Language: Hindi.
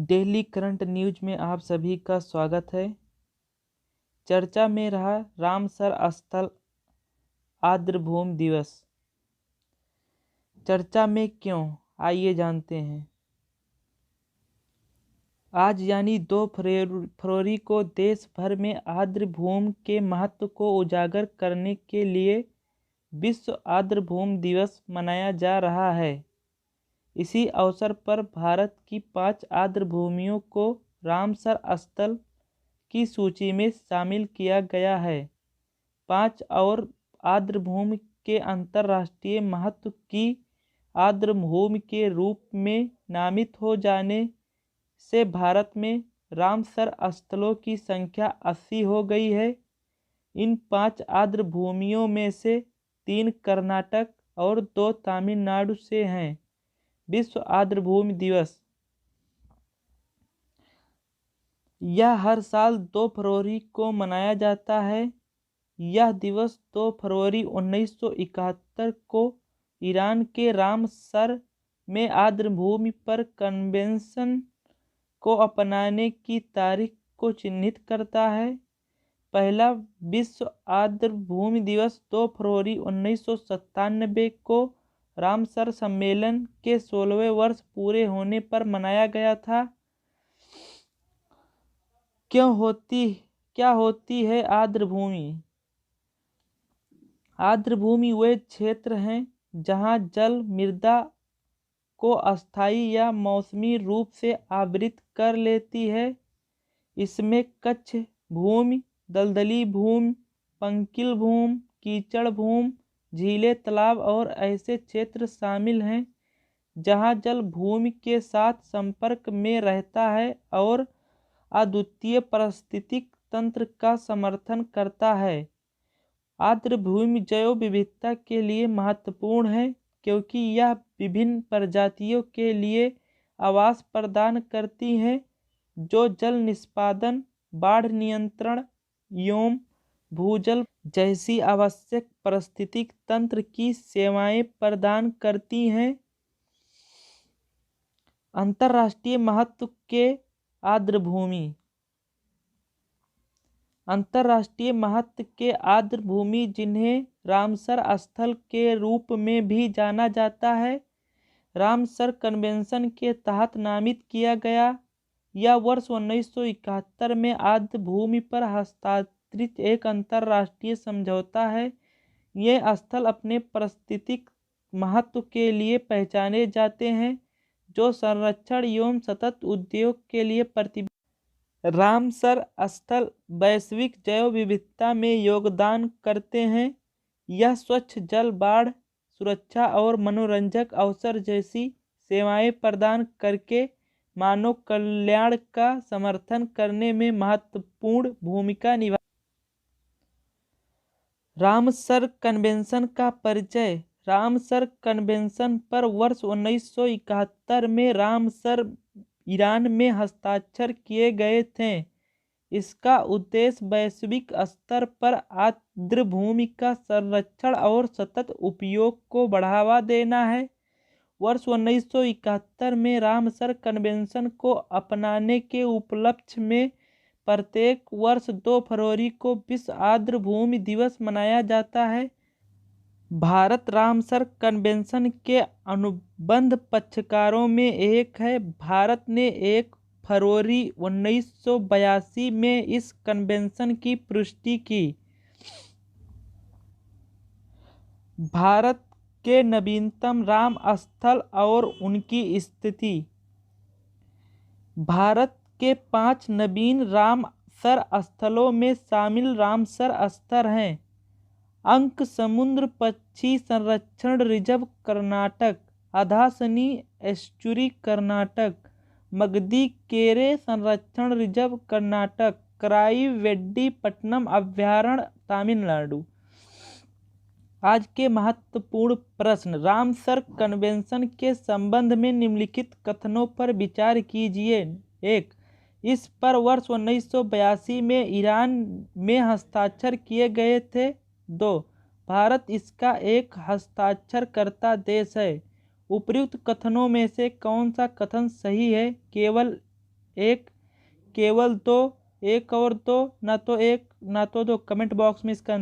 डेली करंट न्यूज में आप सभी का स्वागत है। चर्चा में रहा रामसर स्थल आर्द्रभूमि दिवस। चर्चा में क्यों, आइए जानते हैं। आज यानी 2 फरवरी को देश भर में आर्द्रभूमि के महत्व को उजागर करने के लिए विश्व आर्द्रभूमि दिवस मनाया जा रहा है। इसी अवसर पर भारत की 5 आर्द्रभूमियों को रामसर स्थल की सूची में शामिल किया गया है। 5 और आर्द्रभूमि के अंतर्राष्ट्रीय महत्व की आर्द्रभूमि के रूप में नामित हो जाने से भारत में रामसर स्थलों की संख्या 80 हो गई है। इन 5 आर्द्रभूमियों में से 3 कर्नाटक और 2 तमिलनाडु से हैं। विश्व आर्द्रभूमि दिवस यह हर साल 2 फरवरी को मनाया जाता है। यह दिवस 2 फरवरी 1971 को ईरान के रामसर में आर्द्रभूमि पर कन्वेंशन को अपनाने की तारीख को चिन्हित करता है। पहला विश्व आर्द्रभूमि दिवस 2 फरवरी 1997 को रामसर सम्मेलन के 16वें वर्ष पूरे होने पर मनाया गया था। क्या होती है आर्द्रभूमि? आर्द्रभूमि वे क्षेत्र हैं जहां जल मृदा को अस्थायी या मौसमी रूप से आवृत कर लेती है। इसमें कच्छ भूमि, दलदली भूमि, पंकिल भूमि, कीचड़ भूमि, झीलें, तालाब और ऐसे क्षेत्र शामिल हैं जहां जल भूमि के साथ संपर्क में रहता है और अद्वितीय पारिस्थितिक तंत्र का समर्थन करता है। आर्द्रभूमि जैव विविधता के लिए महत्वपूर्ण है क्योंकि यह विभिन्न प्रजातियों के लिए आवास प्रदान करती हैं जो जल निष्पादन, बाढ़ नियंत्रण एवं भूजल जैसी आवश्यक पारिस्थितिक तंत्र की सेवाएं प्रदान करती हैं। अंतर्राष्ट्रीय महत्व के आर्द्रभूमि अंतर्राष्ट्रीय महत्व के आर्द्रभूमि जिन्हें रामसर स्थल के रूप में भी जाना जाता है, रामसर कन्वेंशन के तहत नामित किया गया। यह वर्ष 1971 में आर्द्रभूमि पर हस्ताक्षरित एक अंतर्राष्ट्रीय समझौता है। ये स्थल अपने पारिस्थितिक महत्व के लिए पहचाने जाते हैं जो संरक्षण एवं सतत उद्योग के लिए प्रतिबद्ध। रामसर स्थल वैश्विक जैव विविधता में योगदान करते हैं। यह स्वच्छ जल, बाढ़ सुरक्षा और मनोरंजक अवसर जैसी सेवाएं प्रदान करके मानव कल्याण का समर्थन करने में महत्वपूर्ण भूमिका निभा। रामसर कन्वेंशन का परिचय। रामसर कन्वेंशन पर वर्ष 1971 में रामसर ईरान में हस्ताक्षर किए गए थे। इसका उद्देश्य वैश्विक स्तर पर आर्द्रभूमि का संरक्षण और सतत उपयोग को बढ़ावा देना है। वर्ष 1971 में रामसर कन्वेंशन को अपनाने के उपलक्ष्य में प्रत्येक वर्ष 2 फरवरी को विश्व आर्द्रभूमि दिवस मनाया जाता है। भारत रामसर कन्वेंशन के अनुबंध पक्षकारों में एक है। भारत ने 1 फरवरी 1982 में इस कन्वेंशन की पुष्टि की। भारत के नवीनतम राम स्थल और उनकी स्थिति। भारत के 5 नवीन रामसर स्थलों में शामिल रामसर स्थल हैं। अंक समुद्र पक्षी संरक्षण रिजर्व कर्नाटक, अधासनी एस्चुरी कर्नाटक, मगदी-केरे संरक्षण रिजर्व कर्नाटक, कराईवेड्डी-पट्टनम अभयारण्य तमिलनाडु। आज के महत्वपूर्ण प्रश्न। रामसर कन्वेंशन के संबंध में निम्नलिखित कथनों पर विचार कीजिए। 1. इस पर वर्ष 1982 में ईरान में हस्ताक्षर किए गए थे। 2. भारत इसका एक हस्ताक्षरकर्ता देश है। उपर्युक्त कथनों में से कौन सा कथन सही है? केवल एक, केवल दो, एक और दो, ना तो एक ना तो दो। कमेंट बॉक्स में इसका